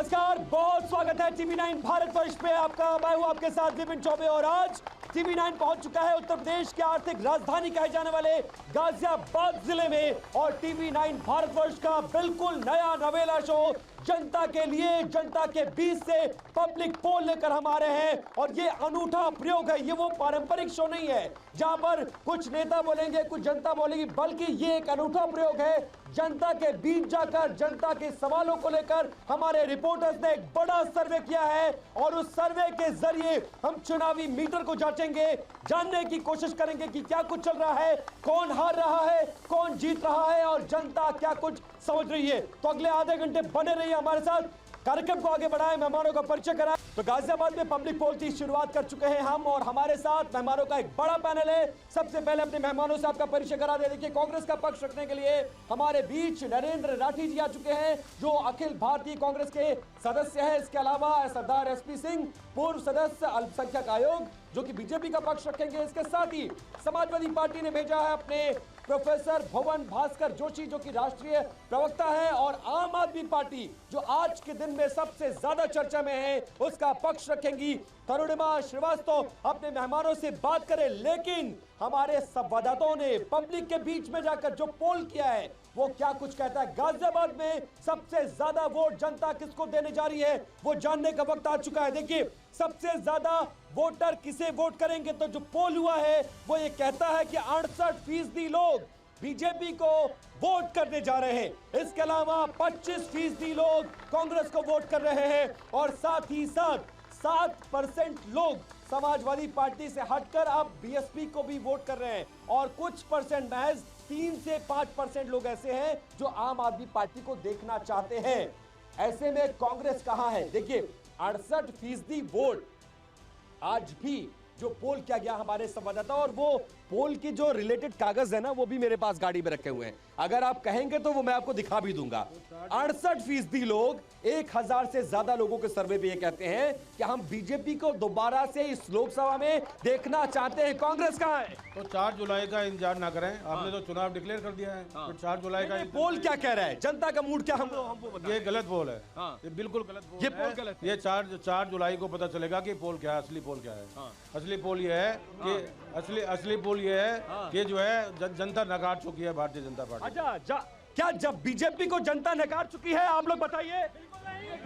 नमस्कार, बहुत स्वागत है टीवी9 भारतवर्ष पे आपका। मैं हूं आपके साथ विपिन चौबे और आज टीवी9 पहुंच चुका है उत्तर प्रदेश के आर्थिक राजधानी कहे जाने वाले गाजियाबाद जिले में और टीवी9 भारतवर्ष का बिल्कुल नया नवेला शो जनता के लिए, जनता के बीच से पब्लिक पोल लेकर हम आ रहे हैं। और ये अनूठा प्रयोग है, ये वो पारंपरिक शो नहीं है जहां पर कुछ नेता बोलेंगे कुछ जनता बोलेगी, बल्कि ये एक अनूठा प्रयोग है। जनता के बीच जाकर जनता के सवालों को लेकर हमारे रिपोर्टर्स ने एक बड़ा सर्वे किया है और उस सर्वे के जरिए हम चुनावी मीटर को जांचेंगे, जानने की कोशिश करेंगे कि क्या कुछ चल रहा है, कौन हार रहा है, कौन जीत रहा है और जनता क्या कुछ समझ रही है। तो अगले आधे घंटे बने रहिए हमारे साथ, कार्यक्रम को आगे बढ़ाएं, मेहमानों का परिचय कराएं। तो गाजियाबाद में पब्लिक पोल की शुरुआत कर चुके हैं हम और हमारे साथ मेहमानों का एक बड़ा पैनल है। सबसे पहले अपने मेहमानों से आपका परिचय करा दे। देखिए, कांग्रेस का पक्ष रखने के लिए हमारे बीच नरेंद्र राठी जी आ चुके हैं, जो अखिल भारतीय कांग्रेस के सदस्य हैं। इसके अलावा सरदार एसपी सिंह, पूर्व सदस्य अल्पसंख्यक आयोग, जो कि बीजेपी का पक्ष रखेंगे। इसके साथ ही समाजवादी पार्टी ने भेजा है अपने प्रोफेसर भवन भास्कर जोशी, जो कि राष्ट्रीय प्रवक्ता है, और आम आदमी पार्टी जो आज के दिन में सबसे ज्यादा चर्चा में है, उसका पक्ष रखेंगी तरुणिमा श्रीवास्तव। अपने मेहमानों से बात करें, लेकिन हमारे संवाददाताओं ने पब्लिक के बीच में जाकर जो पोल किया है वो क्या कुछ कहता है। गाजियाबाद में सबसे ज्यादा वोट जनता किसको देने जा रही है वो जानने का वक्त आ चुका है। देखिए, सबसे ज्यादा वोटर किसे वोट करेंगे, तो जो पोल हुआ है वो ये कहता है कि 68% लोग बीजेपी को वोट करने जा रहे हैं। इसके अलावा 25% लोग कांग्रेस को वोट कर रहे हैं और साथ ही साथ 7% लोग समाजवादी पार्टी से हटकर अब बीएसपी को भी वोट कर रहे हैं और कुछ परसेंट, महज 3 से 5% लोग ऐसे हैं जो आम आदमी पार्टी को देखना चाहते हैं। ऐसे में कांग्रेस कहां है? देखिए, 68% वोट आज भी जो पोल किया गया हमारे संवाददाता, और वो पोल की जो रिलेटेड कागज है ना, वो भी मेरे पास गाड़ी में रखे हुए हैं। अगर आप कहेंगे तो वो मैं आपको दिखा भी दूंगा। 68% लोग, 1000 से ज्यादा लोगों के सर्वे पे ये कहते हैं कि हम बीजेपी को दोबारा से इस लोकसभा में देखना चाहते हैं। कांग्रेस कहां है? तो 4 जुलाई का इंतजार ना करें, आपने तो चुनाव डिक्लेयर कर दिया है। तो 4 जुलाई का पोल क्या कह रहा है, जनता का मूड क्या हमको ये गलत पोल है। ये बिल्कुल गलत पोल ये पोल गलत है। ये 4 जुलाई को पता चलेगा कि पोल क्या है, असली पोल क्या है। असली पोल ये है कि असली पोल ये है कि जो है जनता नकार चुकी है भारतीय जनता पार्टी। अच्छा, क्या जब बीजेपी को जनता नकार चुकी है? आप लोग बताइए।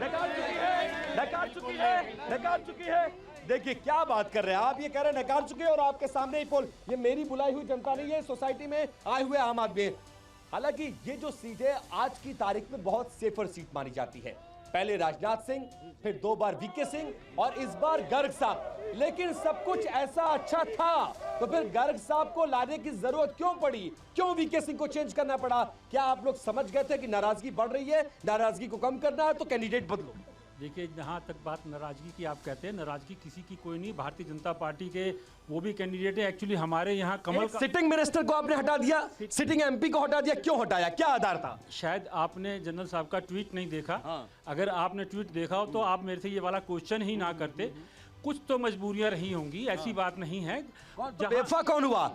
नकार चुकी है, नकार चुकी है, नकार चुकी है। देखिए, क्या बात कर रहे हैं आप, ये कह रहे हैं नकार चुके हैं और आपके सामने ही पोल। ये मेरी बुलाई हुई जनता नहीं है, सोसाइटी में आए हुए आम आदमी। हालांकि ये जो सीट है आज की तारीख में बहुत सेफर सीट मानी जाती है। पहले राजनाथ सिंह, फिर 2 बार वीके सिंह और इस बार गर्ग साहब। लेकिन सब कुछ ऐसा अच्छा था तो फिर गर्ग साहब को लाने की जरूरत क्यों पड़ी? क्यों वीके सिंह को चेंज करना पड़ा? क्या आप लोग समझ गए थे कि नाराजगी बढ़ रही है, नाराजगी को कम करना है तो कैंडिडेट बदलो? देखिए, जहाँ तक बात नाराजगी की आप कहते हैं, नाराजगी किसी की कोई नहीं। भारतीय जनता पार्टी के वो भी कैंडिडेट है। एक्चुअली हमारे यहाँ कमल का सिटिंग मिनिस्टर को आपने हटा दिया, सिटिंग एमपी को हटा दिया, क्यों हटाया, क्या आधार था? शायद आपने जनरल साहब का ट्वीट नहीं देखा। अगर आपने ट्वीट देखा हो तो आप मेरे से ये वाला क्वेश्चन ही ना करते। कुछ तो मजबूरियां रही होंगी, ऐसी बात नहीं है। तो बेवफा कौन हुआ?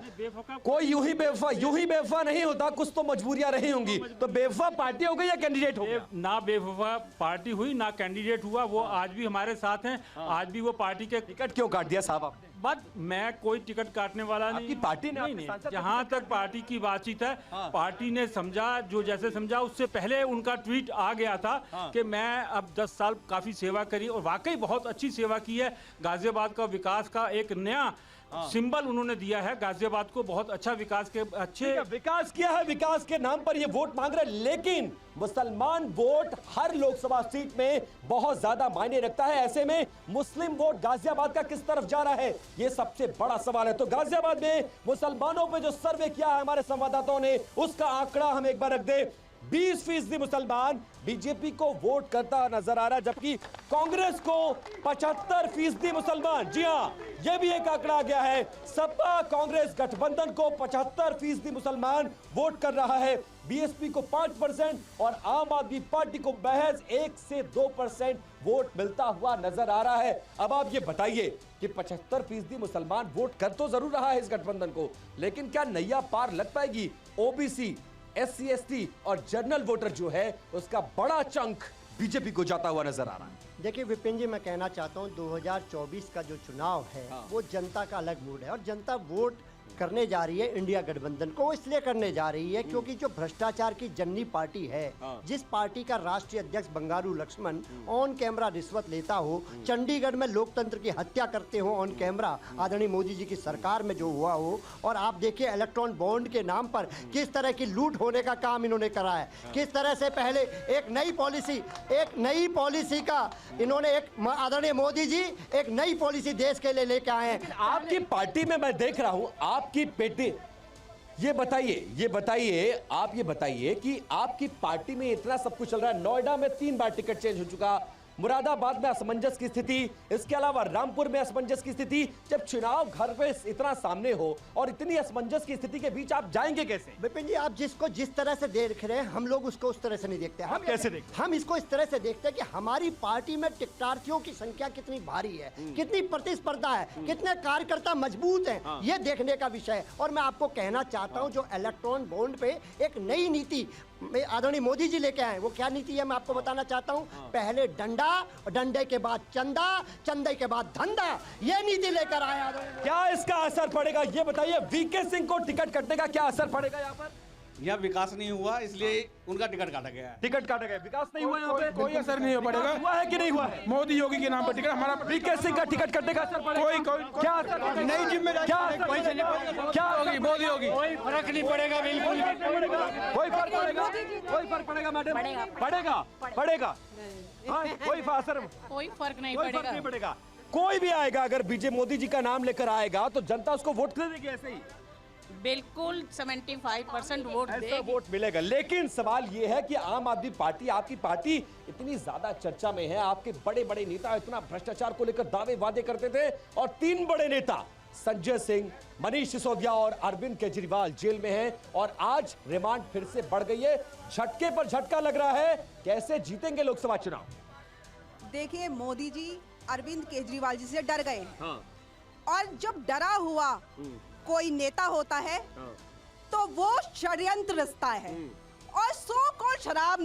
कोई यूं ही बेवफा नहीं होता, कुछ तो मजबूरियां रही होंगी। तो बेवफा पार्टी हो गई या कैंडिडेट हो गया? ना बेवफा पार्टी हुई ना कैंडिडेट हुआ, वो आज भी हमारे साथ हैं। आज भी वो पार्टी के टिकट क्यों काट दिया साहब आपने? बात, मैं कोई टिकट काटने वाला नहीं। पार्टी ने नहीं, जहां तक पार्टी की बातचीत है, पार्टी ने समझा, जो जैसे समझा। उससे पहले उनका ट्वीट आ गया था कि मैं अब 10 साल काफी सेवा करी और वाकई बहुत अच्छी सेवा की है। गाजियाबाद का विकास का एक नया सिंबल उन्होंने दिया है। गाजियाबाद को बहुत अच्छा विकास के अच्छे विकास किया है, विकास के नाम पर ये वोट मांग रहे हैं। लेकिन मुसलमान वोट हर लोकसभा सीट में बहुत ज्यादा मायने रखता है। ऐसे में मुस्लिम वोट गाजियाबाद का किस तरफ जा रहा है, ये सबसे बड़ा सवाल है। तो गाजियाबाद में मुसलमानों पे जो सर्वे किया है हमारे संवाददाताओं ने, उसका आंकड़ा हम एक बार रख दे। 20% मुसलमान बीजेपी को वोट करता नजर आ रहा है, जबकि कांग्रेस को 75% मुसलमान, जी हां, यह भी एक आंकड़ा आ गया है। सपा कांग्रेस गठबंधन को 75% मुसलमान वोट कर रहा है, बीएसपी को 5% और आम आदमी पार्टी को महज 1 से 2% वोट मिलता हुआ नजर आ रहा है। अब आप ये बताइए कि 75% मुसलमान वोट कर तो जरूर रहा है इस गठबंधन को, लेकिन क्या नैया पार लग पाएगी? ओबीसी, SC ST और जनरल वोटर जो है उसका बड़ा चंक बीजेपी को जाता हुआ नजर आ रहा है। देखिए विपिन जी, मैं कहना चाहता हूँ 2024 का जो चुनाव है वो जनता का अलग मूड है और जनता वोट करने जा रही है इंडिया गठबंधन को। इसलिए करने जा रही है क्योंकि जो भ्रष्टाचार की जननी पार्टी है, जिस पार्टी का राष्ट्रीय अध्यक्ष बंगारू लक्ष्मण ऑन कैमरा रिश्वत लेता हो, चंडीगढ़ में लोकतंत्र की हत्या करते हो ऑन कैमरा, आदरणीय मोदी जी की सरकार में जो हुआ हो, और आप देखिए इलेक्ट्रॉन बॉन्ड के नाम पर किस तरह की लूट होने का काम इन्होंने करा है। किस तरह से पहले एक नई पॉलिसी का इन्होंने, एक आदरणीय मोदी जी एक नई पॉलिसी देश के लिए लेके आए हैं। आपकी पार्टी में मैं देख रहा हूं आपकी बेटी, ये बताइए आप ये बताइए कि आपकी पार्टी में इतना सब कुछ चल रहा है। नोएडा में 3 बार टिकट चेंज हो चुका, मुरादाबाद में असमंजस की स्थिति, इसके अलावा रामपुर में असमंजस की स्थिति। जब चुनाव घर पे इतना सामने हो और इतनी असमंजस की स्थिति के बीच आप जाएंगे कैसे? विपिन जी, आप जिसको जिस तरह से देख रहे हैं, हम लोग उसको उस तरह से नहीं देखते। हम कैसे देखते हैं? हम इसको इस तरह से देखते हैं कि हमारी पार्टी में टिकटार्थियों की संख्या कितनी भारी है, कितनी प्रतिस्पर्धा है, कितने कार्यकर्ता मजबूत हैं, ये देखने का विषय है। और मैं आपको कहना चाहता हूं, जो इलेक्ट्रॉन बॉन्ड पे एक नई नीति आदरणीय मोदी जी लेके आए, वो क्या नीति है मैं आपको बताना चाहता हूं। पहले डंडा, डंडे के बाद चंदा, चंदे के बाद धंधा, ये नीति लेकर आए आदरणीय। क्या इसका असर पड़ेगा ये बताइए? वीके सिंह को टिकट कटने का क्या असर पड़ेगा यहाँ पर? यहाँ विकास नहीं हुआ, इसलिए उनका टिकट काटा गया है। टिकट काटा गया, विकास नहीं हुआ यहाँ पे? कोई असर नहीं हो पड़ेगा। हुआ है कि नहीं हुआ है? मोदी योगी के नाम पर टिकट हमारा वीके सिंह का टिकट कटने का असर पड़ेगा? क्या असर पड़ेगा? नई जिम्मेदारी क्या असर पड़ेगा? क्या होगी? मोदी होगी। कोई फर्क नहीं पड़ेगा, बिल्कुल कोई फर्क पड़ेगा? कोई फर्क पड़ेगा मैडम? पड़ेगा। हाँ, कोई असर, कोई फर्क नहीं कोई फर्क पड़ेगा। नहीं पड़ेगा। कोई भी आएगा, अगर बीजेपी मोदी जी का नाम लेकर आएगा तो जनता उसको वोट कर देगी ऐसे ही? बिल्कुल 75% वोट ऐसा देगी। वोट मिलेगा। लेकिन सवाल यह है कि आम आदमी पार्टी, आपकी पार्टी इतनी ज्यादा चर्चा में है, आपके बड़े बड़े नेता इतना भ्रष्टाचार को लेकर दावे वादे करते थे, और 3 बड़े नेता संजय सिंह, मनीष सिसोदिया और अरविंद केजरीवाल जेल में हैं, और आज रिमांड फिर से बढ़ गई है। झटके पर झटका लग रहा है। कैसे जीतेंगे लोकसभा चुनाव? देखिए, मोदी जी अरविंद केजरीवाल जी से डर गए, और जब डरा हुआ कोई नेता होता है तो वो षड्यंत्र रचता है। और सो को शराब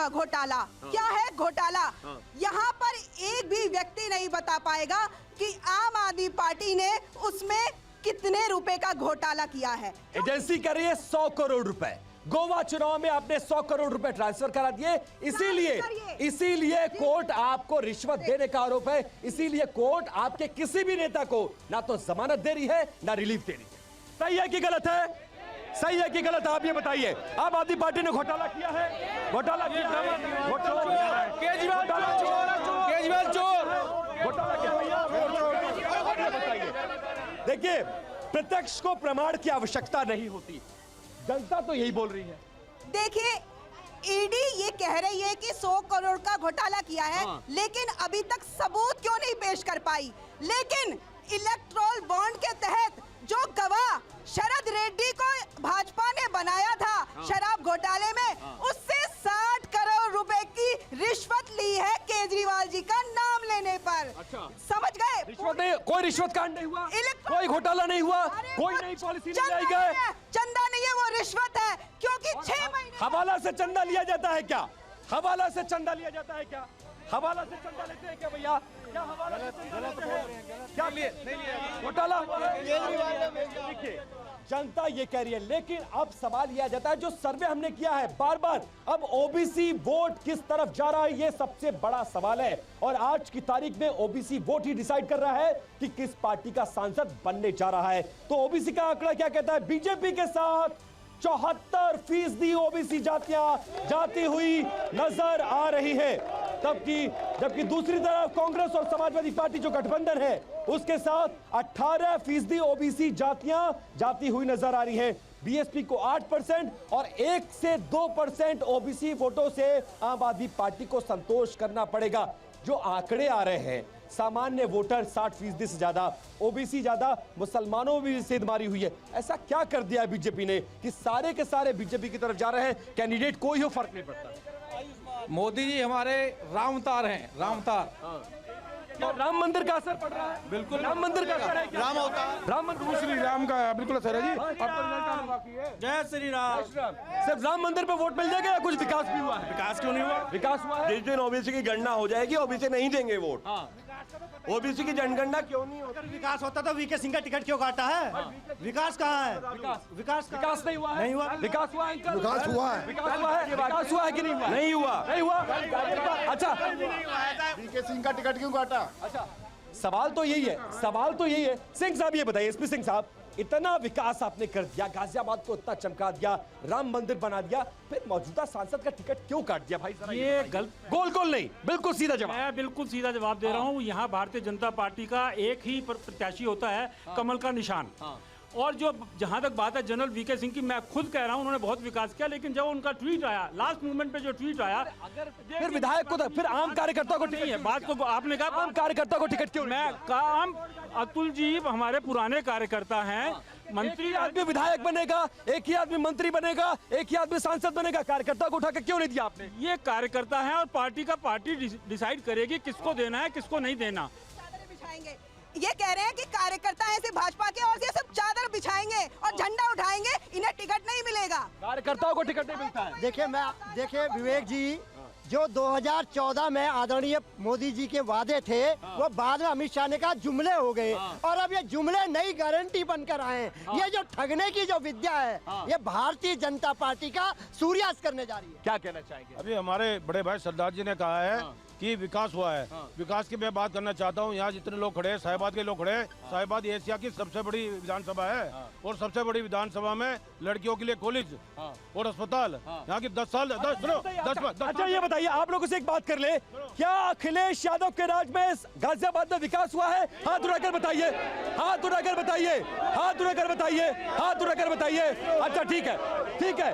घोटाला, क्या है घोटाला? यहाँ पर एक भी व्यक्ति नहीं बता पाएगा कि आम आदमी पार्टी ने उसमें कितने रुपए का घोटाला किया है। एजेंसी कर रही है 100 करोड़ रुपए। गोवा चुनाव में आपने 100 करोड़ रुपए ट्रांसफर करा दिए, इसीलिए कोर्ट आपको रिश्वत देने का आरोप है। इसीलिए कोर्ट आपके किसी भी नेता को ना तो जमानत दे रही है ना रिलीफ दे रही है। सही है कि गलत है? सही है कि गलत है? आप ये बताइए। आम आदमी पार्टी ने घोटाला किया है? घोटाला किया है? केजरीवाल चोर। घोटाला किया बताइए। देखिए, प्रत्यक्ष को प्रमाण की आवश्यकता नहीं होती, जनता तो यही बोल रही है। देखिए, ईडी ये कह रही है कि 100 करोड़ का घोटाला किया है, लेकिन अभी तक सबूत क्यों नहीं पेश कर पाई? लेकिन इलेक्ट्रोल बॉन्ड के तहत जो गवाह शरद रेड्डी को भाजपा ने बनाया था शराब घोटाले में, उससे 60 करोड़ रुपए की रिश्वत ली है केजरीवाल जी का नाम लेने पर। समझ गए? रिश्वत नहीं, कोई रिश्वत कांड नहीं हुआ, कोई घोटाला नहीं हुआ, कोई नई पॉलिसी नहीं लाई गई। चंदा नहीं है, वो रिश्वत है, क्योंकि 6 महीने हवाला से चंदा लिया जाता है क्या? हवाला से चंदा लिया जाता है क्या? हवाला से चंदा लेते हैं क्या भैया? क्या हवाला से चंदा लेते हैं? क्या लिए? घोटाला हुआ है। देखिए, जनता ये कह रही है, लेकिन अब सवाल यह आ जाता है, जो सर्वे हमने किया है बार बार, अब ओबीसी वोट किस तरफ जा रहा है, ये सबसे बड़ा सवाल है। और आज की तारीख में ओबीसी वोट ही डिसाइड कर रहा है कि किस पार्टी का सांसद बनने जा रहा है। तो ओबीसी का आंकड़ा क्या कहता है? बीजेपी के साथ 74% ओबीसी जातियां जाती हुई नजर आ रही है, जबकि दूसरी तरफ कांग्रेस और समाजवादी पार्टी जो गठबंधन है, उसके साथ 18% ओबीसी जातियां जाती हुई नजर आ रही है। बीएसपी को 8% और 1 से 2% ओबीसी वोटों से आम आदमी पार्टी को संतोष करना पड़ेगा। जो आंकड़े आ रहे हैं, सामान्य वोटर 60% से ज्यादा, ओबीसी ज्यादा, मुसलमानों में भी सेंधमारी हुई है। ऐसा क्या कर दिया है बीजेपी ने कि सारे के सारे बीजेपी की तरफ जा रहे हैं? कैंडिडेट कोई हो, फर्क नहीं पड़ता। मोदी जी हमारे रामतार हैं, रामतार। क्या राम मंदिर का असर पड़ रहा है? बिल्कुल। राम मंदिर का असर है क्या? राम होता है। राम मंदिर श्री राम का बिल्कुल असर है जी। अब तो रिजल्ट आने बाकी है। जय श्री राम। सिर्फ राम मंदिर पे वोट मिल जाएगा या कुछ विकास भी हुआ है? विकास क्यों नहीं हुआ? विकास हुआ है। जिस दिन ओबीसी की गणना हो जाएगी ओबीसी नहीं देंगे वोट। ओबीसी की जनगणना क्यों नहीं होती? अगर विकास होता तो वीके सिंह का टिकट क्यों काटा है? विकास कहाँ है? विकास नहीं हुआ है। नहीं हुआ। विकास हुआ है अंकल? विकास हुआ है। विकास हुआ है। विकास हुआ है कि नहीं हुआ? नहीं हुआ। नहीं हुआ। अच्छा वीके सिंह का टिकट क्यों काटा? अच्छा सवाल तो यही है, सवाल तो यही है। सिंह साहब ये बताइए, एसपी सिंह साहब, इतना विकास आपने कर दिया, गाजियाबाद को इतना चमका दिया, राम मंदिर बना दिया, फिर मौजूदा सांसद का टिकट क्यों काट दिया भाई? जरा ये गलत, गोल गोल नहीं, बिल्कुल सीधा जवाब। मैं बिल्कुल सीधा जवाब दे रहा हूँ। यहाँ भारतीय जनता पार्टी का एक ही प्रत्याशी होता है, कमल का निशान। और जो जहां तक बात है जनरल वीके सिंह की, मैं खुद कह रहा हूं उन्होंने बहुत विकास किया, लेकिन जब उनका ट्वीट आया लास्ट मोमेंट पे, जो ट्वीट आया, फिर विधायक को, फिर आम कार्यकर्ता को नहीं है बात को, आपने कहा आम कार्यकर्ता को टिकट क्यों? मैं काम, अतुल जी हमारे पुराने कार्यकर्ता हैं, मंत्री आदमी विधायक बनेगा, एक ही आदमी मंत्री बनेगा, एक ही आदमी सांसद बनेगा, कार्यकर्ता को उठा के क्यों नहीं दिया आपने? ये कार्यकर्ता है और पार्टी डिसाइड करेगी किसको देना है किसको नहीं देना। चादर बिछाएंगे, ये कह रहे हैं कि कार्यकर्ता हैं सिर्फ भाजपा के और ये सब चादर बिछाएंगे और झंडा उठाएंगे, इन्हें टिकट नहीं मिलेगा। कार्यकर्ताओं को टिकट नहीं मिलता है। देखिए विवेक जी, जो 2014 में आदरणीय मोदी जी के वादे थे वो बाद में अमित शाह ने कहा जुमले हो गए, और अब ये जुमले नई गारंटी बनकर आए हैं। ये जो ठगने की जो विद्या है ये भारतीय जनता पार्टी का सूर्यास्त करने जा रही है। क्या कहना चाहेंगे? अभी हमारे बड़े भाई सरदार जी ने कहा है कि विकास हुआ है। विकास की मैं बात करना चाहता हूँ। यहाँ जितने लोग खड़े हैं, साहिबाद के लोग खड़े हैं, साहिबाद एशिया की सबसे बड़ी विधानसभा है, और सबसे बड़ी विधानसभा में लड़कियों के लिए कॉलेज और अस्पताल, यहाँ की 10 साल 10। अच्छा ये बताइए, आप लोगों से एक बात कर ले, क्या अखिलेश यादव के राज में गाजियाबाद में विकास हुआ है? हाथ उठाकर बताइए, हाथ उठाकर बताइए, हाथ उठाकर बताइए, हाथ उठाकर बताइए। अच्छा ठीक है, ठीक है।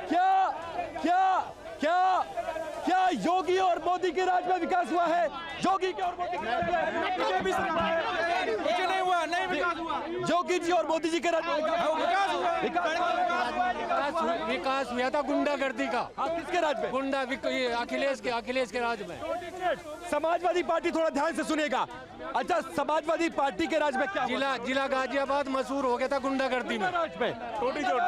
क्या क्या क्या क्या योगी और मोदी के राज में विकास हुआ है? योगी के और मोदी के राज में कुछ नहीं हुआ, नहीं विकास हुआ। योगी जी और मोदी जी के राज में विकास हुआ। विकास हुआ था गुंडागर्दी का। किसके राज में? गुंडा अखिलेश के राज में। समाजवादी पार्टी, थोड़ा ध्यान से सुनेगा। अच्छा समाजवादी पार्टी के राज में क्या हुआ? जिला गाजियाबाद मशहूर हो गया था गुंडागर्दी में। राज में टोटी चोर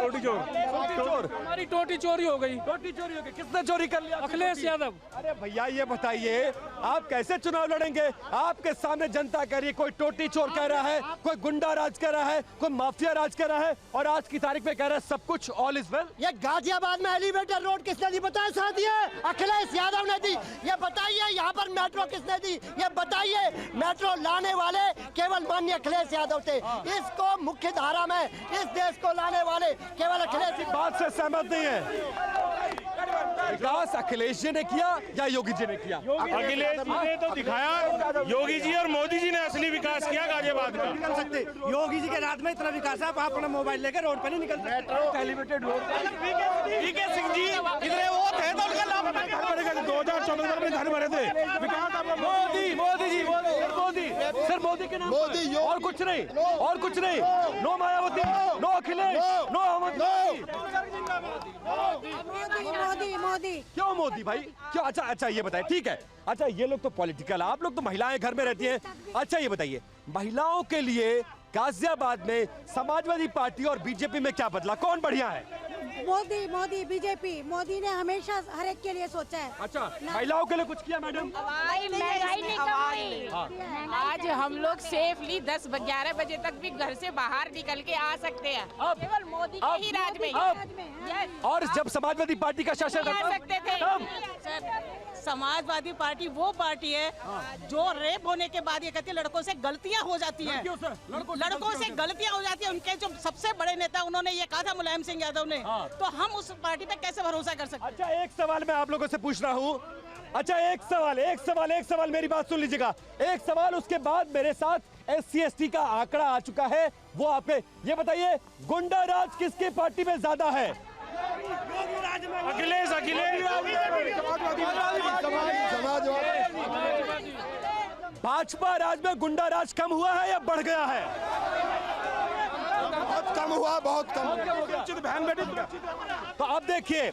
हमारी टोटी चोरी हो गई। टोटी चोरी हो गई। किसने चोरी कर लिया? अखिलेश यादव। अरे भैया ये बताइए, आप कैसे चुनाव लड़ेंगे? आपके सामने जनता कह रही है, कोई टोटी चोर कह रहा है, कोई गुंडा राज कर रहा है, कोई माफिया राज कर रहा है, और आज की तारीख में कह रहा है सब कुछ ऑल इज वेल। ये गाजियाबाद में एलिवेटर रोड किसने दी बताया? साथी अखिलेश यादव ने दी। ये बताइए यहाँ पर मेट्रो किसने दी? ये बताइए। मेट्रो लाने वाले केवल माननीय अखिलेश यादव थे। इसको मुख्य धारा में इस देश को लाने वाले केवल अखिलेश। बात से सहमत नहीं है। विकास अखिलेश जी ने किया या योगी जी ने किया? अखिलेश जी ने तो दिखाया, योगी जी और मोदी जी ने असली विकास किया गाजियाबाद का। निकल सकते योगी जी के राज में इतना विकास है, आप अपना मोबाइल लेकर रोड पर नहीं निकल सकते। Elevated road. VK Singh ji इतने वो थे तो उनका लाभ 2014 में घर भरे थे। विकास आपका मोदी जी, मोदी सर, मोदी के नाम पर। और कुछ नहीं, और कुछ नहीं। No Mayawati, no Akhilesh, no Ahmad. Modi क्यों मोदी भाई? क्यों? अच्छा ये बताइए, ठीक है। अच्छा ये लोग तो पॉलिटिकल, आप लोग तो महिलाएं घर में रहती हैं। अच्छा ये बताइए, महिलाओं के लिए गाजियाबाद में समाजवादी पार्टी और बीजेपी में क्या बदला? कौन बढ़िया है? मोदी बीजेपी। मोदी ने हमेशा हर एक के लिए सोचा है। अच्छा महिलाओं के लिए कुछ किया मैडम? महंगाई नहीं कम हुई। आज हम लोग सेफली 10-11 बजे तक भी घर से बाहर निकल के आ सकते हैं, केवल मोदी के ही राज में। Yes। और जब समाजवादी पार्टी का शासन आ सकते थे सर। समाजवादी पार्टी वो पार्टी है जो रेप होने के बाद ये कहती है लड़कों से गलतियां हो जाती हैं, लड़कों से गलतियां हो जाती हैं। उनके जो सबसे बड़े नेता उन्होंने ये कहा था, मुलायम सिंह यादव ने, तो हम उस पार्टी पे कैसे भरोसा कर सकते हैं? अच्छा एक सवाल मैं आप लोगों से पूछ रहा हूँ। अच्छा एक सवाल मेरी बात सुन लीजिएगा। एक सवाल, उसके बाद मेरे साथ SC/ST का आंकड़ा आ चुका है, वो आपके ये बताइए, गुंडा राज किसकी पार्टी में ज्यादा है? अखिलेश भाजपा राज में गुंडा राज कम हुआ है या बढ़ गया है? बहुत कम हुआ, बहुत कम। तो अब देखिए,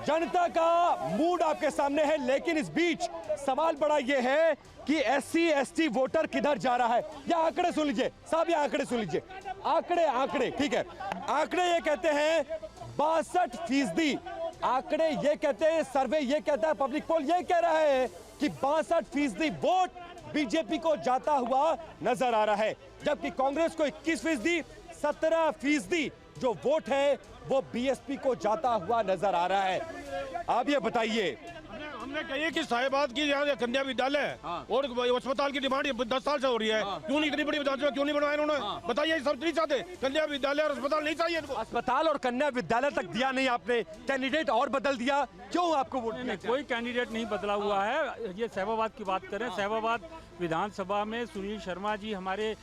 जनता का मूड आपके सामने है, लेकिन इस बीच सवाल बड़ा ये है कि SC ST वोटर किधर जा रहा है। ये आंकड़े सुन लीजिए साहब, ये आंकड़े सुन लीजिए। आंकड़े ठीक है, आंकड़े ये कहते हैं 62%। आंकड़े ये कहते हैं, सर्वे ये कहता है, पब्लिक पोल ये कह रहा है कि 62% वोट बीजेपी को जाता हुआ नजर आ रहा है, जबकि कांग्रेस को 21%, 17% जो वोट है वो BSP को जाता हुआ नजर आ रहा है। आप ये बताइए, हमने कही कि साहिबाद की यहाँ कन्या विद्यालय और अस्पताल की डिमांड 10 साल से हो रही है, क्यों नहीं इतनी बड़ी विधानसभा क्यों नहीं बनवाया इन्होंने? बताइए, सब नहीं चाहते? कन्या विद्यालय और अस्पताल नहीं चाहिए इनको? अस्पताल और कन्या विद्यालय तक दिया नहीं आपने, कैंडिडेट और बदल दिया, क्यों आपको वोट दिया? कोई कैंडिडेट नहीं बदला हुआ है। ये सहबाबाद की बात करें, सहबाबाद विधानसभा में सुनील शर्मा जी हमारे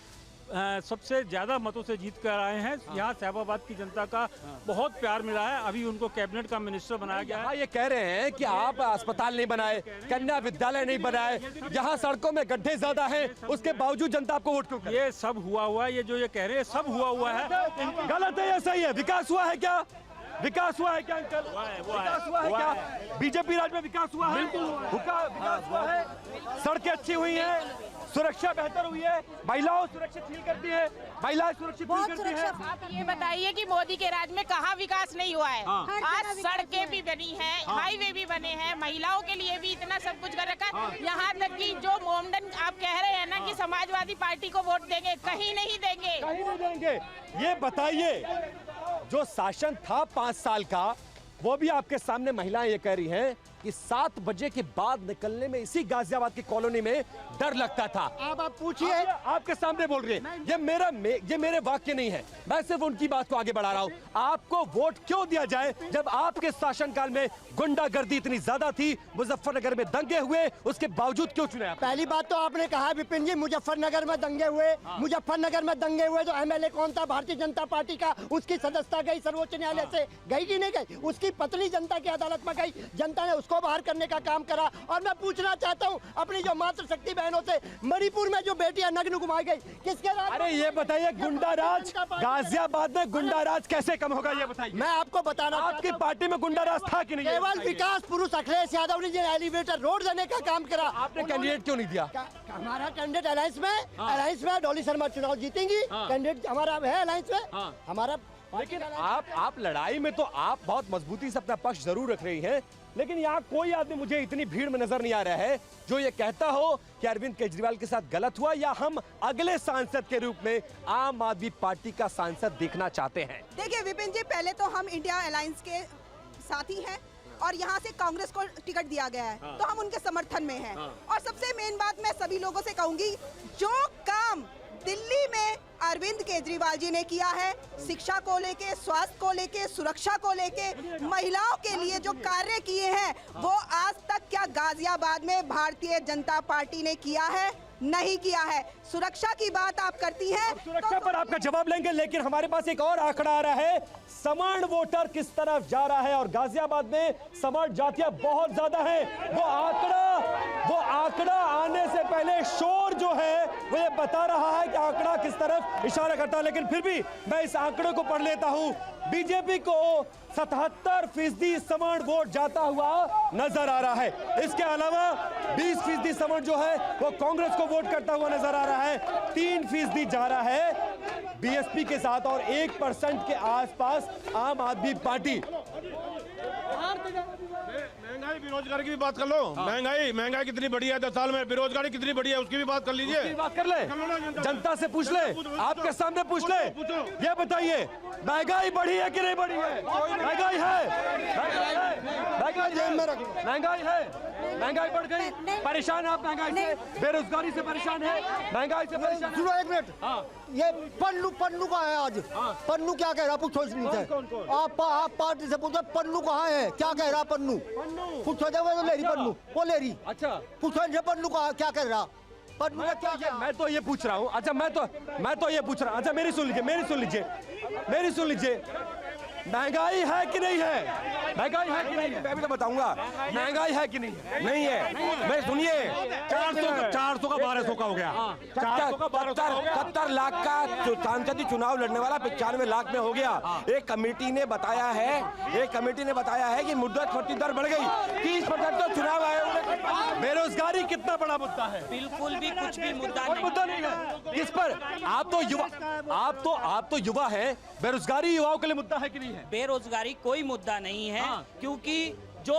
सबसे ज्यादा मतों से जीत कर आए हैं। यहाँ सहबाबाद की जनता का बहुत प्यार मिला है। अभी उनको कैबिनेट का मिनिस्टर बनाया गया है। ये कह रहे हैं कि आप अस्पताल नहीं बनाए, कन्या विद्यालय नहीं बनाए, यहाँ सड़कों में गड्ढे ज्यादा हैं, उसके बावजूद जनता आपको वोट क्यों? ये सब हुआ है, ये जो ये कह रहे हैं सब हुआ है। गलत है या सही है? विकास हुआ है क्या? विकास हुआ है क्या अंकल? विकास हुआ है क्या? बीजेपी राज में विकास हुआ है? विकास हुआ है, सड़कें अच्छी हुई हैं, सुरक्षा बेहतर हुई है, महिलाओं सुरक्षित फील करती है, महिलाएं सुरक्षित फील करती है। आप ये बताइए कि मोदी के राज में कहाँ विकास नहीं हुआ है? आज सड़कें भी बनी है, हाईवे भी बने हैं, महिलाओं के लिए भी इतना सब कुछ कर रखा है। यहाँ तक कि जो मोमडन आप कह रहे हैं ना कि समाजवादी पार्टी को वोट देंगे, कहीं नहीं देंगे, कहीं नहीं देंगे। ये बताइए, जो शासन था 5 साल का, वो भी आपके सामने महिलाएं ये कह रही हैं कि 7 बजे के बाद निकलने में इसी गाजियाबाद की कॉलोनी में डर लगता था। अब आप पूछिए, आपके सामने बोल रहे हैं, ये मेरे वाक्य नहीं है, मैं सिर्फ उनकी बात को आगे बढ़ा रहा हूं। आपको वोट क्यों दिया जाए जब आपके शासनकाल में गुंडागर्दी इतनी ज्यादा थी, मुजफ्फरनगर में दंगे हुए, उसके बावजूद क्यों चुने आप? पहली बात तो आपने कहा विपिन जी, मुजफ्फरनगर में दंगे हुए। मुजफ्फरनगर में दंगे हुए तो MLA कौन था? भारतीय जनता पार्टी का। उसकी सदस्यता गई सर्वोच्च न्यायालय से, गई कि नहीं गई? उसकी पत्नी जनता की अदालत में गई, जनता ने उसको बाहर करने का काम करा। और मैं पूछना चाहता हूं अपनी जो मातृशक्ति बहनों से, मणिपुर में जो बेटियां नग्न घुमाई गई, किसके राज? अरे ये बताइए, गुंडाराज गाजियाबाद में गुंडाराज कैसे कम होगा? ये बताइए। मैं आपको बताना, आपकी पार्टी में गुंडाराज था कि नहीं? केवल विकास पुरुष अखिलेश यादव ने एलिवेटर रोड देने का काम करा। आपने कैंडिडेट क्यों नहीं दिया? हमारा कैंडिडेट अलायंस में डॉली शर्मा चुनाव जीतेंगी। कैंडिडेट हमारा है अलायंस में, हमारा। लेकिन आप लड़ाई में तो आप बहुत मजबूती से अपना पक्ष जरूर रख रही हैं, लेकिन यहाँ कोई आदमी मुझे इतनी भीड़ में नजर नहीं आ रहा है जो ये कहता हो कि अरविंद केजरीवाल के साथ गलत हुआ, या हम अगले सांसद के रूप में आम आदमी पार्टी का सांसद देखना चाहते हैं। देखिए विपिन जी, पहले तो हम इंडिया अलायंस के साथी हैं और यहाँ से कांग्रेस को टिकट दिया गया है, तो हम उनके समर्थन में हैं। और सबसे मेन बात मैं सभी लोगों से कहूंगी, जो काम दिल्ली में अरविंद केजरीवाल जी ने किया है, शिक्षा को लेके, स्वास्थ्य को लेके, सुरक्षा को लेके, महिलाओं के लिए जो कार्य किए हैं, वो आज तक क्या गाजियाबाद में भारतीय जनता पार्टी ने किया है? नहीं किया है। सुरक्षा की बात आप करती हैं, सुरक्षा पर आपका जवाब लेंगे, लेकिन हमारे पास एक और आंकड़ा आ रहा है, समान वोटर किस तरफ जा रहा है, और गाजियाबाद में समान जातियां बहुत ज्यादा हैं। वो आंकड़ा आने से पहले शोर जो है वो ये बता रहा है कि आंकड़ा किस तरफ इशारा करता है, लेकिन फिर भी मैं इस आंकड़े को पढ़ लेता हूं। बीजेपी को 77% समान वोट जाता हुआ नजर आ रहा है। इसके अलावा 20% समान जो है वो कांग्रेस को वोट करता हुआ नजर आ रहा है। 3% जा रहा है बीएसपी के साथ, और 1% के आसपास आम आदमी पार्टी। महंगाई बेरोजगारी की भी बात कर लो। महंगाई कितनी बढ़ी है 10 साल में, बेरोजगारी कितनी बढ़ी है उसकी भी बात कर लीजिए। बात कर ले, जनता से पूछ ले, आपके सामने पूछ ले। ये बताइए, महंगाई बढ़ी है कि नहीं बढ़ी है? महंगाई है, महंगाई बढ़ गई। परेशान आप महंगाई से, बेरोजगारी से परेशान है, महंगाई से परेशान। सुनो एक मिनट, ये पन्नू कहाँ है आज? पन्नू क्या कह रहा? पूछो इससे। आप पार्टी से पूछो पन्नू कहाँ है, क्या कह रहा पन्नू? पूछो दे, वो ले रही पन्नू, वो ले रही। अच्छा, पूछो इनसे पन्नू कहाँ क्या कर रहा? पन्नू का क्या? मैं तो ये पूछ रहा हूँ। अच्छा, मैं तो ये पूछ रहा हूँ। अच्छा, मेरी सुन लीजिए। महंगाई है कि नहीं है? महंगाई है कि नहीं है? मैं भी तो बताऊंगा महंगाई है कि नहीं है? नहीं है। मैं सुनिए 400 का 1200 का हो गया। 70 लाख का सांसदीय चुनाव लड़ने वाला 95 लाख में हो गया। एक कमेटी ने बताया है कि मुद्रास्फीति दर बढ़ गई 30% तो चुनाव आयोग ने। बेरोजगारी कितना बड़ा मुद्दा है? बिल्कुल भी कुछ भी मुद्दा कोई मुद्दा नहीं है। किस पर? आप तो युवा हैं। बेरोजगारी युवाओं के लिए मुद्दा है कि नहीं है? बेरोजगारी कोई मुद्दा नहीं है, क्योंकि जो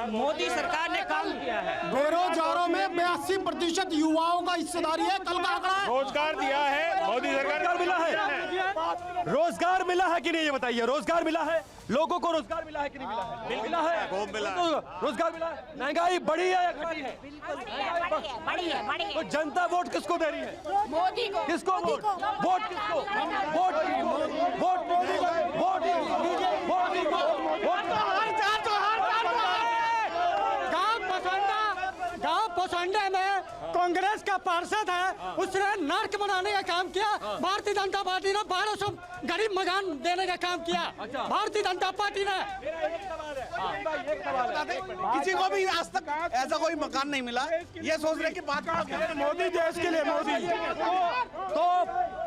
मोदी सरकार ने काम किया है, बेरोजगारों में 82% युवाओं का हिस्सेदारी है। कल का आंकड़ा है। रोजगार दिया है मोदी सरकार। मिला है? रोजगार मिला है कि नहीं, ये बताइए। रोजगार मिला है? लोगों को रोजगार मिला है कि नहीं मिला है? मिला है। रोजगार मिला है। महंगाई बढ़ी है या घटी है? बड़ी है। तो जनता वोट किसको दे रही है? मोदी को। किसको वोट? वोट किसको? वोट मोदी को। गांव पोसंडे में कांग्रेस का पार्षद है, उसने नर्क बनाने का काम किया। भारतीय जनता पार्टी ने 1200 गरीब मकान देने का काम किया। भारतीय जनता पार्टी ने किसी को भी आज तक ऐसा कोई मकान नहीं मिला। ये सोच रहे कि बात मोदी देश के लिए मोदी। तो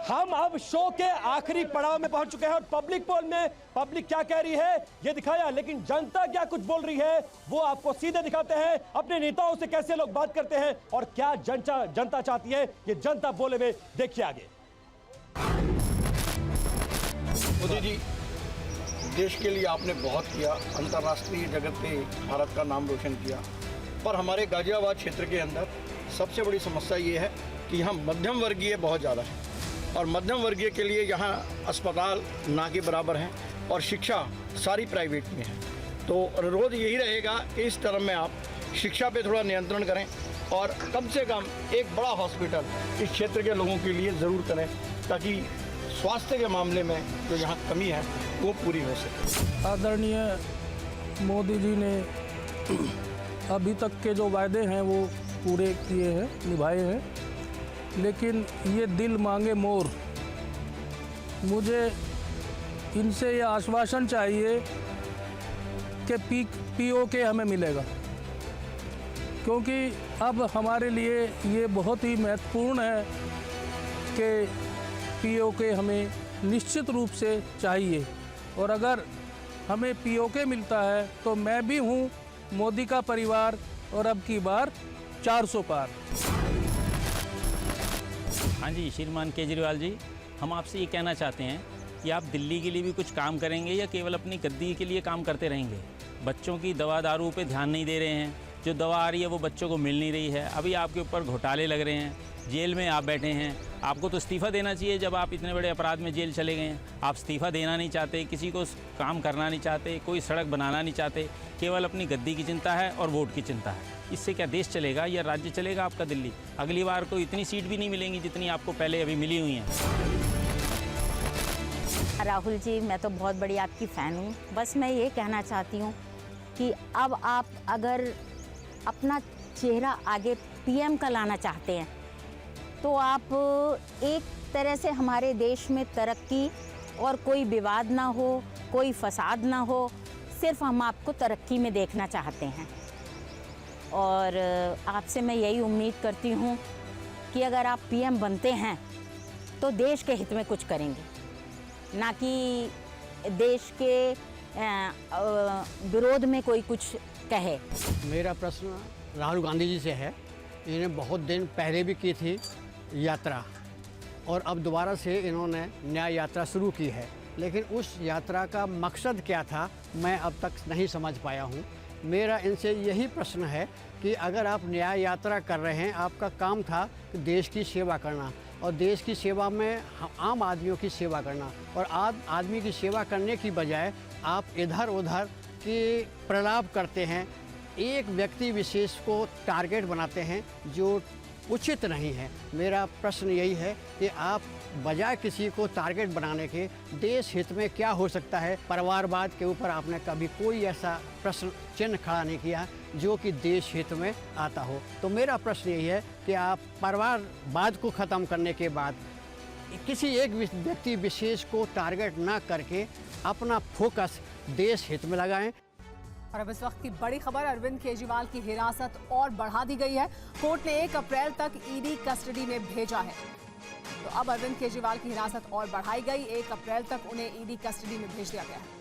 हम अब शो के आखिरी पड़ाव में पहुंच चुके हैं और पब्लिक पोल में पब्लिक क्या कह रही है ये दिखाया, लेकिन जनता क्या कुछ बोल रही है वो आपको सीधे दिखाते हैं। अपने नेताओं से कैसे लोग बात करते हैं और क्या जनता चाहती है, ये जनता बोले हुए देखिए आगे। मोदी जी, देश के लिए आपने बहुत किया, अंतर्राष्ट्रीय जगत पे भारत का नाम रोशन किया, पर हमारे गाजियाबाद क्षेत्र के अंदर सबसे बड़ी समस्या ये है कि यहाँ मध्यम वर्गीय बहुत ज़्यादा है और मध्यम वर्गीय के लिए यहाँ अस्पताल ना के बराबर हैं और शिक्षा सारी प्राइवेट में है। तो रोज़ यही रहेगा कि इस टर्म में आप शिक्षा पे थोड़ा नियंत्रण करें और कम से कम एक बड़ा हॉस्पिटल इस क्षेत्र के लोगों के लिए ज़रूर करें ताकि स्वास्थ्य के मामले में जो यहाँ कमी है वो पूरी हो सके। आदरणीय मोदी जी ने अभी तक के जो वायदे हैं वो पूरे किए हैं, निभाए हैं, लेकिन ये दिल मांगे मोर, मुझे इनसे ये आश्वासन चाहिए कि पीओके हमें मिलेगा, क्योंकि अब हमारे लिए ये बहुत ही महत्वपूर्ण है कि पीओके हमें निश्चित रूप से चाहिए। और अगर हमें पीओके मिलता है तो मैं भी हूँ मोदी का परिवार और अब की बार 400 पार। हाँ जी, श्रीमान केजरीवाल जी, हम आपसे ये कहना चाहते हैं कि आप दिल्ली के लिए भी कुछ काम करेंगे या केवल अपनी गद्दी के लिए काम करते रहेंगे? बच्चों की दवा दारू पे ध्यान नहीं दे रहे हैं, जो दवा आ रही है वो बच्चों को मिल नहीं रही है, अभी आपके ऊपर घोटाले लग रहे हैं, जेल में आप बैठे हैं। आपको तो इस्तीफ़ा देना चाहिए जब आप इतने बड़े अपराध में जेल चले गए हैं। आप इस्तीफ़ा देना नहीं चाहते, किसी को काम करना नहीं चाहते, कोई सड़क बनाना नहीं चाहते, केवल अपनी गद्दी की चिंता है और वोट की चिंता है। इससे क्या देश चलेगा या राज्य चलेगा आपका दिल्ली? अगली बार को इतनी सीट भी नहीं मिलेंगी जितनी आपको पहले अभी मिली हुई हैं। राहुल जी, मैं तो बहुत बड़ी आपकी फ़ैन हूँ। बस मैं ये कहना चाहती हूँ कि अब आप अगर अपना चेहरा आगे पीएम का लाना चाहते हैं तो आप एक तरह से हमारे देश में तरक्की और कोई विवाद ना हो, कोई फसाद ना हो, सिर्फ हम आपको तरक्की में देखना चाहते हैं। और आपसे मैं यही उम्मीद करती हूँ कि अगर आप पीएम बनते हैं तो देश के हित में कुछ करेंगे, ना कि देश के विरोध में कोई कुछ कहे। मेरा प्रश्न राहुल गांधी जी से है। इन्हें बहुत दिन पहले भी की थी यात्रा और अब दोबारा से इन्होंने न्याय यात्रा शुरू की है, लेकिन उस यात्रा का मकसद क्या था मैं अब तक नहीं समझ पाया हूँ। मेरा इनसे यही प्रश्न है कि अगर आप न्याय यात्रा कर रहे हैं, आपका काम था कि देश की सेवा करना और देश की सेवा में आम आदमियों की सेवा करना, और आम आदमी की सेवा करने की बजाय आप इधर उधर के प्रलाप करते हैं, एक व्यक्ति विशेष को टारगेट बनाते हैं जो उचित नहीं है। मेरा प्रश्न यही है कि आप बजाय किसी को टारगेट बनाने के देश हित में क्या हो सकता है। परिवारवाद के ऊपर आपने कभी कोई ऐसा प्रश्न चिन्ह खड़ा नहीं किया जो कि देश हित में आता हो। तो मेरा प्रश्न यही है कि आप परिवारवाद को ख़त्म करने के बाद किसी एक व्यक्ति विशेष को टारगेट ना करके अपना फोकस देश हित में लगाएं। और अब इस वक्त की बड़ी खबर, अरविंद केजरीवाल की हिरासत और बढ़ा दी गई है। कोर्ट ने 1 अप्रैल तक ईडी कस्टडी में भेजा है। तो अब अरविंद केजरीवाल की हिरासत और बढ़ाई गई, 1 अप्रैल तक उन्हें ईडी कस्टडी में भेज दिया गया है।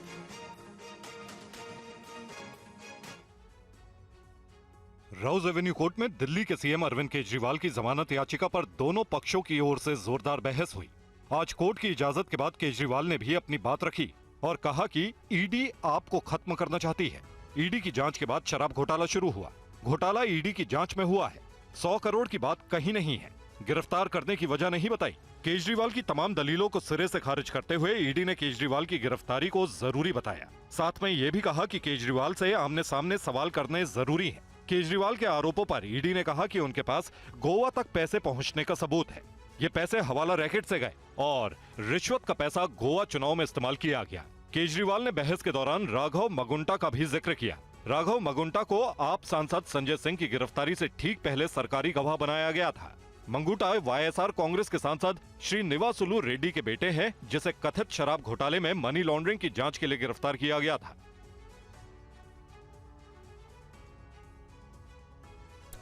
राउज एवेन्यू कोर्ट में दिल्ली के सीएम अरविंद केजरीवाल की जमानत याचिका पर दोनों पक्षों की ओर से जोरदार बहस हुई। आज कोर्ट की इजाजत के बाद केजरीवाल ने भी अपनी बात रखी और कहा कि ईडी आपको खत्म करना चाहती है। ईडी की जांच के बाद शराब घोटाला शुरू हुआ। घोटाला ईडी की जांच में हुआ है। 100 करोड़ की बात कहीं नहीं है। गिरफ्तार करने की वजह नहीं बताई। केजरीवाल की तमाम दलीलों को सिरे से खारिज करते हुए ईडी ने केजरीवाल की गिरफ्तारी को जरूरी बताया। साथ में ये भी कहा कि केजरीवाल से आमने सामने सवाल करने जरूरी है। केजरीवाल के आरोपों पर ईडी ने कहा कि उनके पास गोवा तक पैसे पहुंचने का सबूत है। ये पैसे हवाला रैकेट से गए और रिश्वत का पैसा गोवा चुनाव में इस्तेमाल किया गया। केजरीवाल ने बहस के दौरान राघव मगुंटा का भी जिक्र किया। राघव मगुंटा को आप सांसद संजय सिंह की गिरफ्तारी से ठीक पहले सरकारी गवाह बनाया गया था। मंगुंटा वाईएसआर कांग्रेस के सांसद श्री निवासुलु रेड्डी के बेटे हैं, जिसे कथित शराब घोटाले में मनी लॉन्ड्रिंग की जांच के लिए गिरफ्तार किया गया था।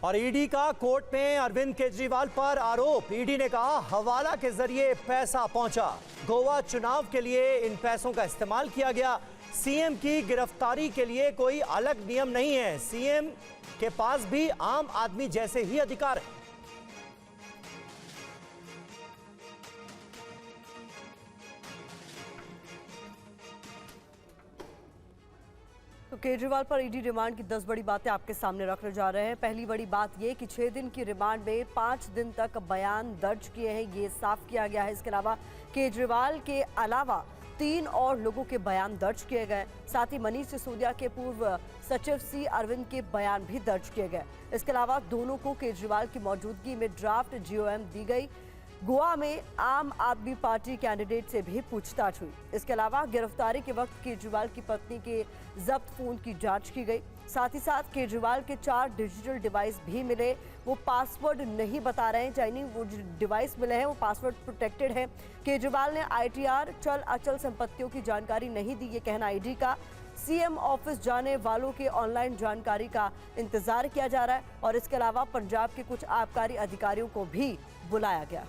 और ईडी का कोर्ट में अरविंद केजरीवाल पर आरोप। ईडी ने कहा हवाला के जरिए पैसा पहुंचा। गोवा चुनाव के लिए इन पैसों का इस्तेमाल किया गया। सीएम की गिरफ्तारी के लिए कोई अलग नियम नहीं है। सीएम के पास भी आम आदमी जैसे ही अधिकार है। तो केजरीवाल पर ईडी रिमांड की 10 बड़ी बातें आपके सामने रखने जा रहे हैं। पहली बड़ी बात ये कि 6 दिन की रिमांड में 5 दिन तक बयान दर्ज किए हैं, ये साफ किया गया है। इसके अलावा केजरीवाल के अलावा 3 और लोगों के बयान दर्ज किए गए। साथ ही मनीष सिसोदिया के पूर्व सचिव सी अरविंद के बयान भी दर्ज किए गए। इसके अलावा दोनों को केजरीवाल की मौजूदगी में ड्राफ्ट GOM दी गई। गोवा में आम आदमी पार्टी कैंडिडेट से भी पूछताछ हुई। इसके अलावा गिरफ्तारी के वक्त केजरीवाल की पत्नी के जब्त फोन की जांच की गई। साथ ही साथ केजरीवाल के 4 डिजिटल डिवाइस भी मिले। वो पासवर्ड नहीं बता रहे हैं, यानी वो जो डिवाइस मिले हैं वो पासवर्ड प्रोटेक्टेड है। केजरीवाल ने ITR चल अचल संपत्तियों की जानकारी नहीं दी, ये कहना ईडी का। सीएम ऑफिस जाने वालों के ऑनलाइन जानकारी का इंतजार किया जा रहा है। और इसके अलावा पंजाब के कुछ आबकारी अधिकारियों को भी बुलाया गया।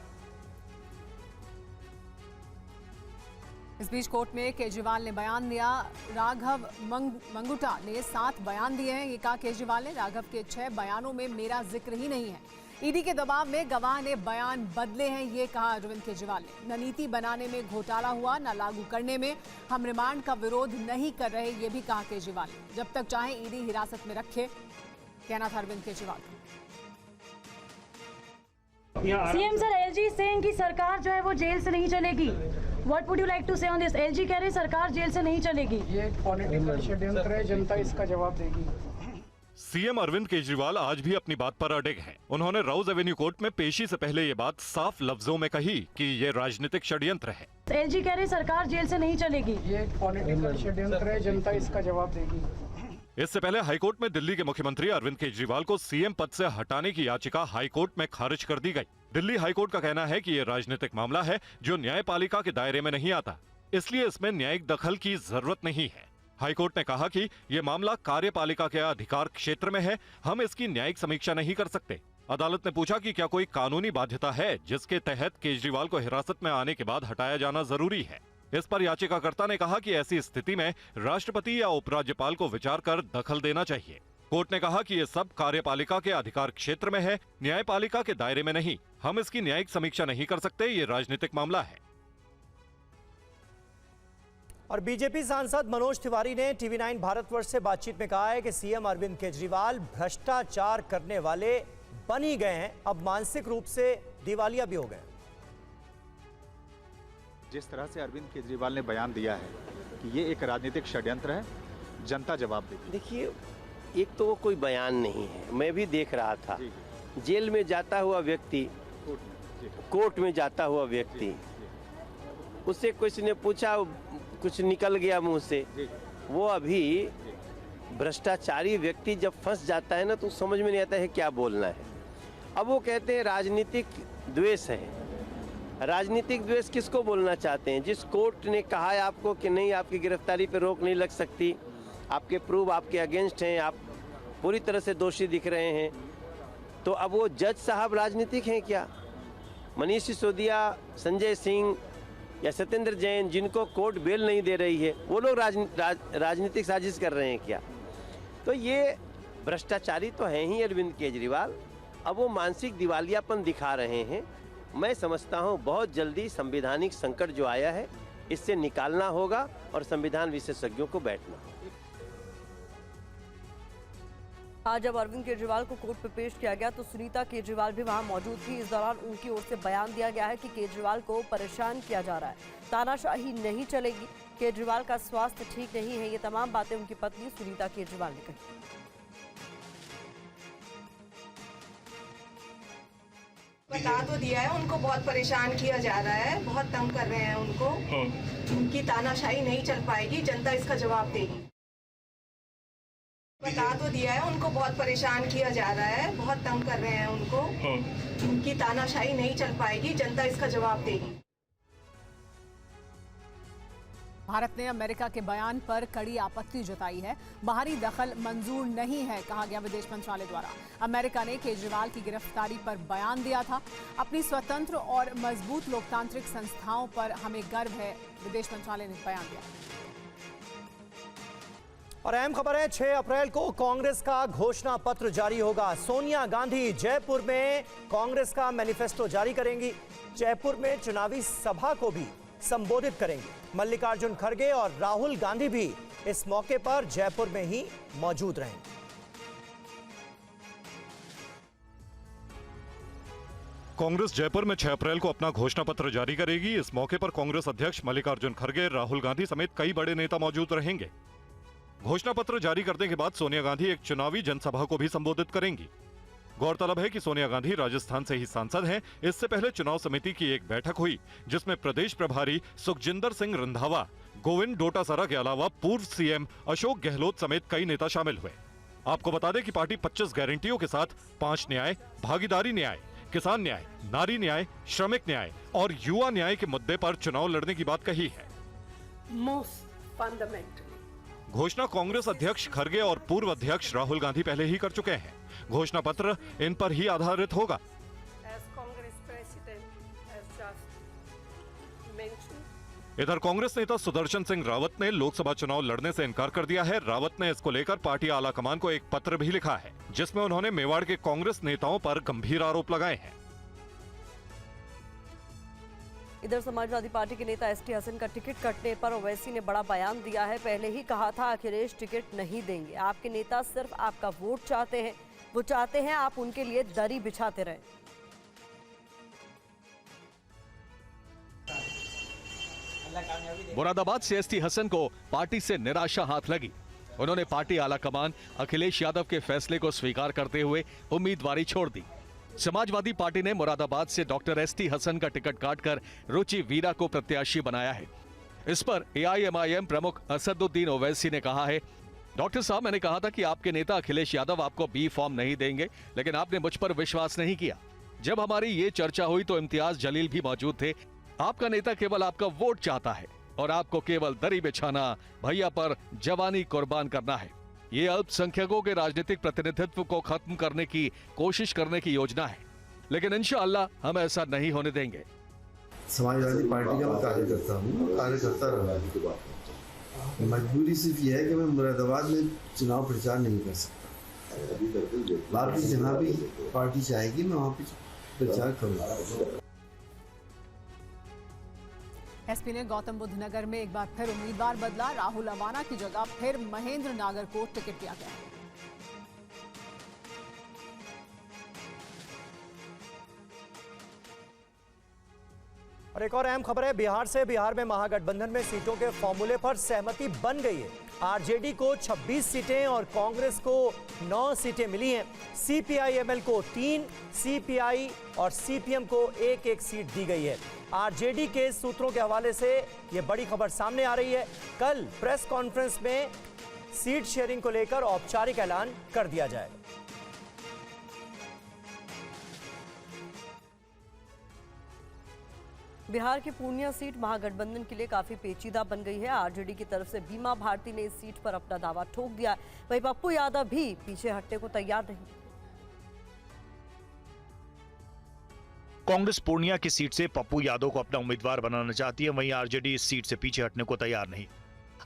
इस बीच कोर्ट में केजरीवाल ने बयान दिया। राघव मंगुटा ने 7 बयान दिए हैं। ये कहा केजरीवाल ने राघव के 6 बयानों में मेरा जिक्र ही नहीं है। ईडी के दबाव में गवाह ने बयान बदले हैं, ये कहा अरविंद केजरीवाल ने। न नीति बनाने में घोटाला हुआ, न लागू करने में। हम रिमांड का विरोध नहीं कर रहे, ये भी कहा केजरीवाल ने। जब तक चाहे ईडी हिरासत में रखे, कहना था अरविंद केजरीवाल का। सीएम सर, LG सेइंग की सरकार जो है वो जेल से नहीं चलेगी। What would you like to say on this? LG कह रहे सरकार जेल से नहीं चलेगी। ये पॉलिटिकल षड्यंत्र है, जनता इसका जवाब देगी। सीएम अरविंद केजरीवाल आज भी अपनी बात पर अड़िग हैं। उन्होंने राउज एवेन्यू कोर्ट में पेशी से पहले ये बात साफ लफ्जों में कही कि ये राजनीतिक षड्यंत्र है। LG कह रहे सरकार जेल से नहीं चलेगी। ये पॉलिटिकल षड्यंत्र है, जनता इसका जवाब देगी। इससे पहले हाईकोर्ट में दिल्ली के मुख्यमंत्री अरविंद केजरीवाल को सीएम पद से हटाने की याचिका हाईकोर्ट में खारिज कर दी गई। दिल्ली हाईकोर्ट का कहना है कि ये राजनीतिक मामला है जो न्यायपालिका के दायरे में नहीं आता, इसलिए इसमें न्यायिक दखल की जरूरत नहीं है। हाईकोर्ट ने कहा कि ये मामला कार्यपालिका के अधिकार क्षेत्र में है, हम इसकी न्यायिक समीक्षा नहीं कर सकते। अदालत ने पूछा कि क्या कोई कानूनी बाध्यता है जिसके तहत केजरीवाल को हिरासत में आने के बाद हटाया जाना जरूरी है। इस पर याचिकाकर्ता ने कहा कि ऐसी स्थिति में राष्ट्रपति या उपराज्यपाल को विचार कर दखल देना चाहिए। कोर्ट ने कहा कि ये सब कार्यपालिका के अधिकार क्षेत्र में है, न्यायपालिका के दायरे में नहीं। हम इसकी न्यायिक समीक्षा नहीं कर सकते, ये राजनीतिक मामला है। और बीजेपी सांसद मनोज तिवारी ने TV9 भारतवर्ष से बातचीत में कहा है कि सीएम अरविंद केजरीवाल भ्रष्टाचार करने वाले बन ही गए हैं, अब मानसिक रूप से दिवालिया भी हो गए। जिस तरह से अरविंद केजरीवाल ने बयान दिया है कि ये एक राजनीतिक षड्यंत्र है, जनता जवाब देगी। देखिए, एक तो वो कोई बयान नहीं है, मैं भी देख रहा था। जेल में जाता हुआ व्यक्ति, कोर्ट में जाता हुआ व्यक्ति, उससे कुछ ने पूछा, कुछ निकल गया मुंह से। वो अभी भ्रष्टाचारी व्यक्ति जब फंस जाता है ना, तो समझ में नहीं आता है क्या बोलना है। अब वो कहते हैं राजनीतिक द्वेष है। राजनीतिक द्वेष किसको बोलना चाहते हैं? जिस कोर्ट ने कहा है आपको कि नहीं, आपकी गिरफ्तारी पर रोक नहीं लग सकती, आपके प्रूफ आपके अगेंस्ट हैं, आप पूरी तरह से दोषी दिख रहे हैं, तो अब वो जज साहब राजनीतिक हैं क्या? मनीष सिसोदिया, संजय सिंह या सत्येंद्र जैन, जिनको कोर्ट बेल नहीं दे रही है, वो लोग राजनीतिक साजिश कर रहे हैं क्या? तो ये भ्रष्टाचारी तो हैं ही अरविंद केजरीवाल। अब वो मानसिक दिवालियापन दिखा रहे हैं। मैं समझता हूँ बहुत जल्दी संवैधानिक संकट जो आया है, इससे निकालना होगा और संविधान विशेषज्ञों को बैठना होगा। आज जब अरविंद केजरीवाल को कोर्ट में पेश किया गया तो सुनीता केजरीवाल भी वहां मौजूद थी। इस दौरान उनकी ओर से बयान दिया गया है कि केजरीवाल को परेशान किया जा रहा है, तानाशाही नहीं चलेगी, केजरीवाल का स्वास्थ्य ठीक नहीं है। ये तमाम बातें उनकी पत्नी सुनीता केजरीवाल ने कही। बता तो दिया है, उनको बहुत परेशान किया जा रहा है, बहुत तंग कर रहे हैं उनको। उनकी तानाशाही नहीं चल पाएगी, जनता इसका जवाब देगी। बता तो दिया है, उनको बहुत परेशान किया जा रहा है, बहुत तंग कर रहे हैं उनको। उनकी तानाशाही नहीं चल पाएगी, जनता इसका जवाब देगी। भारत ने अमेरिका के बयान पर कड़ी आपत्ति जताई है। बाहरी दखल मंजूर नहीं है, कहा गया विदेश मंत्रालय द्वारा। अमेरिका ने केजरीवाल की गिरफ्तारी पर बयान दिया था। अपनी स्वतंत्र और मजबूत लोकतांत्रिक संस्थाओं पर हमें गर्व है, विदेश मंत्रालय ने बयान दिया। और अहम खबर है, 6 अप्रैल को कांग्रेस का घोषणा पत्र जारी होगा। सोनिया गांधी जयपुर में कांग्रेस का मैनिफेस्टो जारी करेंगी। जयपुर में चुनावी सभा को भी संबोधित करेंगे। मल्लिकार्जुन खड़गे और राहुल गांधी भी इस मौके पर जयपुर में ही मौजूद रहेंगे। कांग्रेस जयपुर में 6 अप्रैल को अपना घोषणा पत्र जारी करेगी। इस मौके पर कांग्रेस अध्यक्ष मल्लिकार्जुन खड़गे, राहुल गांधी समेत कई बड़े नेता मौजूद रहेंगे। घोषणा पत्र जारी करने के बाद सोनिया गांधी एक चुनावी जनसभा को भी संबोधित करेंगी। गौरतलब है कि सोनिया गांधी राजस्थान से ही सांसद हैं। इससे पहले चुनाव समिति की एक बैठक हुई जिसमें प्रदेश प्रभारी सुखजिंदर सिंह रंधावा, गोविंद डोटासरा के अलावा पूर्व सीएम अशोक गहलोत समेत कई नेता शामिल हुए। आपको बता दें कि पार्टी 25 गारंटियों के साथ 5 न्याय, भागीदारी न्याय, किसान न्याय, नारी न्याय, श्रमिक न्याय और युवा न्याय के मुद्दे पर चुनाव लड़ने की बात कही है। घोषणा कांग्रेस अध्यक्ष खड़गे और पूर्व अध्यक्ष राहुल गांधी पहले ही कर चुके हैं। घोषणा पत्र इन पर ही आधारित होगा। इधर कांग्रेस नेता सुदर्शन सिंह रावत ने लोकसभा चुनाव लड़ने से इनकार कर दिया है। रावत ने इसको लेकर पार्टी आला कमान को एक पत्र भी लिखा है जिसमें उन्होंने मेवाड़ के कांग्रेस नेताओं पर गंभीर आरोप लगाए हैं। इधर समाजवादी पार्टी के नेता एसटी हसन का टिकट कटने पर ओवैसी ने बड़ा बयान दिया है। पहले ही कहा था अखिलेश टिकट नहीं देंगे। आपके नेता सिर्फ आपका वोट चाहते हैं, वो चाहते हैं आप उनके लिए दरी बिछाते रहें। मुरादाबाद से एसटी हसन को पार्टी से निराशा हाथ लगी। उन्होंने पार्टी आला कमान अखिलेश यादव के फैसले को स्वीकार करते हुए उम्मीदवारी छोड़ दी। समाजवादी पार्टी ने मुरादाबाद से डॉक्टर एसटी हसन का टिकट काटकर रुचि वीरा को प्रत्याशी बनाया है। इस पर एआईएमआईएम प्रमुख असदुद्दीन ओवैसी ने कहा है, डॉक्टर साहब, मैंने कहा था कि आपके नेता अखिलेश यादव आपको बी फॉर्म नहीं देंगे, लेकिन आपने मुझ पर विश्वास नहीं किया। जब हमारी ये चर्चा हुई तो इम्तियाज जलील भी मौजूद थे। आपका नेता केवल आपका वोट चाहता है और आपको केवल दरी बिछाना, भैया पर जवानी कुर्बान करना है। ये अल्पसंख्यकों के राजनीतिक प्रतिनिधित्व को खत्म करने की कोशिश करने की योजना है, लेकिन इंशाअल्लाह हम ऐसा नहीं होने देंगे। समाजवादी पार्टी का मैं कार्यकर्ता हूँ, कार्यकर्ता रहा। मजबूरी सिर्फ यह है कि मैं मुरादाबाद में चुनाव प्रचार नहीं कर सकता। बाकी जहाँ भी पार्टी चाहेगी मैं वहाँ पे प्रचार करूँगा। एसपी ने गौतम बुद्ध नगर में एक बार फिर उम्मीदवार बदला। राहुल अवाना की जगह फिर महेंद्र नागर को टिकट दिया गया। और एक और अहम खबर है बिहार से। बिहार में महागठबंधन में सीटों के फॉर्मूले पर सहमति बन गई है। आरजेडी को 26 सीटें और कांग्रेस को 9 सीटें मिली हैं। सीपीआई-एमएल को 3, सीपीआई और सीपीएम को 1-1 सीट दी गई है। आरजेडी के सूत्रों के हवाले से यह बड़ी खबर सामने आ रही है। कल प्रेस कॉन्फ्रेंस में सीट शेयरिंग को लेकर औपचारिक ऐलान कर दिया जाएगा। बिहार की पूर्णिया सीट महागठबंधन के लिए काफी पेचीदा बन गई है। आरजेडी की तरफ से बीमा भारती ने इस सीट पर अपना दावा ठोक दिया। वहीं पप्पू यादव भी पीछे हटने को तैयार नहीं। कांग्रेस पूर्णिया की सीट से पप्पू यादव को अपना उम्मीदवार बनाना चाहती है, वहीं आरजेडी इस सीट से पीछे हटने को तैयार नहीं।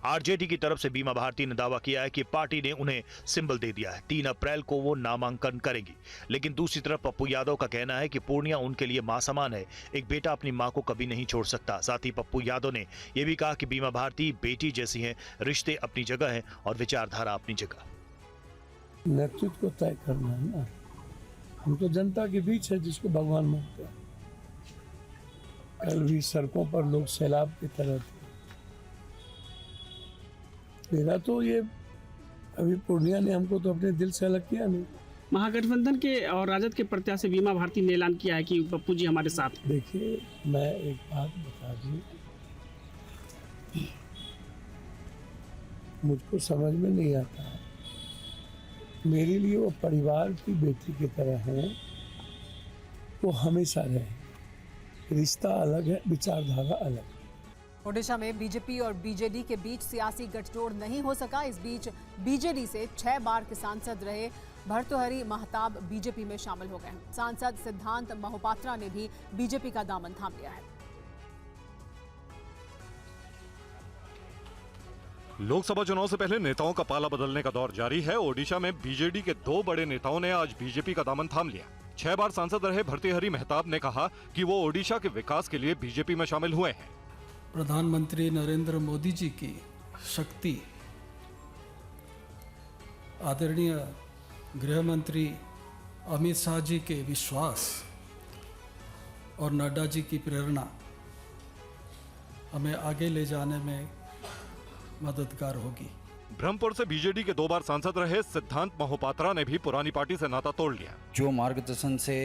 आरजेडी की तरफ से बीमा भारती ने दावा किया है कि पार्टी ने उन्हें सिंबल दे दिया है, 3 अप्रैल को वो नामांकन करेंगी। लेकिन दूसरी तरफ पप्पू यादव का कहना है कि पूर्णिया उनके लिए मां समान है, एक बेटा अपनी मां को कभी नहीं छोड़ सकता। साथ ही पप्पू यादव ने यह भी कहा कि बीमा भारती बेटी जैसी हैं, रिश्ते अपनी जगह हैं और विचारधारा अपनी जगह। नेतृत्व को तय करना है ना, हम तो जनता के बीच है जिसको भगवान मानते हैं। कल भी सड़कों पर लोग सैलाब की तरह थे। मेरा तो ये अभी पूर्णिया ने हमको तो अपने दिल से अलग किया नहीं। महागठबंधन के और राजद के प्रत्याशी बीमा भारती ने ऐलान किया है कि पप्पू जी हमारे साथ। देखिए, मैं एक बात बता दूं, मुझको समझ में नहीं आता, मेरे लिए वो परिवार की बेटी की तरह हैं, वो हमेशा रहे। रिश्ता अलग है, विचारधारा अलग। ओडिशा में बीजेपी और बीजेडी के बीच सियासी गठजोड़ नहीं हो सका। इस बीच बीजेडी से 6 बार के सांसद रहे भर्तृहरि महताब बीजेपी में शामिल हो गए हैं। सांसद सिद्धांत मोहपात्रा ने भी बीजेपी का दामन थाम लिया है। लोकसभा चुनाव से पहले नेताओं का पाला बदलने का दौर जारी है। ओडिशा में बीजेडी के 2 बड़े नेताओं ने आज बीजेपी का दामन थाम लिया। 6 बार सांसद रहे भर्तृहरि महताब ने कहा कि वो ओडिशा के विकास के लिए बीजेपी में शामिल हुए हैं। प्रधानमंत्री नरेंद्र मोदी जी की शक्ति, आदरणीय गृह मंत्री अमित शाह जी के विश्वास और नड्डा जी की प्रेरणा हमें आगे ले जाने में मददगार होगी। ब्रह्मपुर से बीजेडी के 2 बार सांसद रहे सिद्धांत मोहपात्रा ने भी पुरानी पार्टी से नाता तोड़ लिया। जो मार्गदर्शन से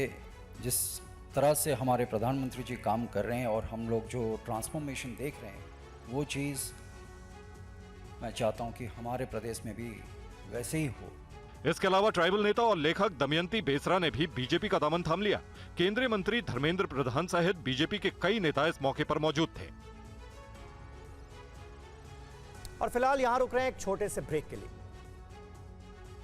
जिस तरह से हमारे प्रधानमंत्री जी काम कर रहे हैं और हम लोग जो ट्रांसफॉर्मेशन देख रहे हैं, वो चीज़ मैं चाहता हूं कि हमारे प्रदेश में भी वैसे ही हो। इसके अलावा ट्राइबल नेता और लेखक दमयंती बेसरा ने भी बीजेपी का दामन थाम लिया। केंद्रीय मंत्री धर्मेंद्र प्रधान सहित बीजेपी के कई नेता इस मौके पर मौजूद थे। और फिलहाल यहां रुक रहे हैं एक छोटे से ब्रेक के लिए।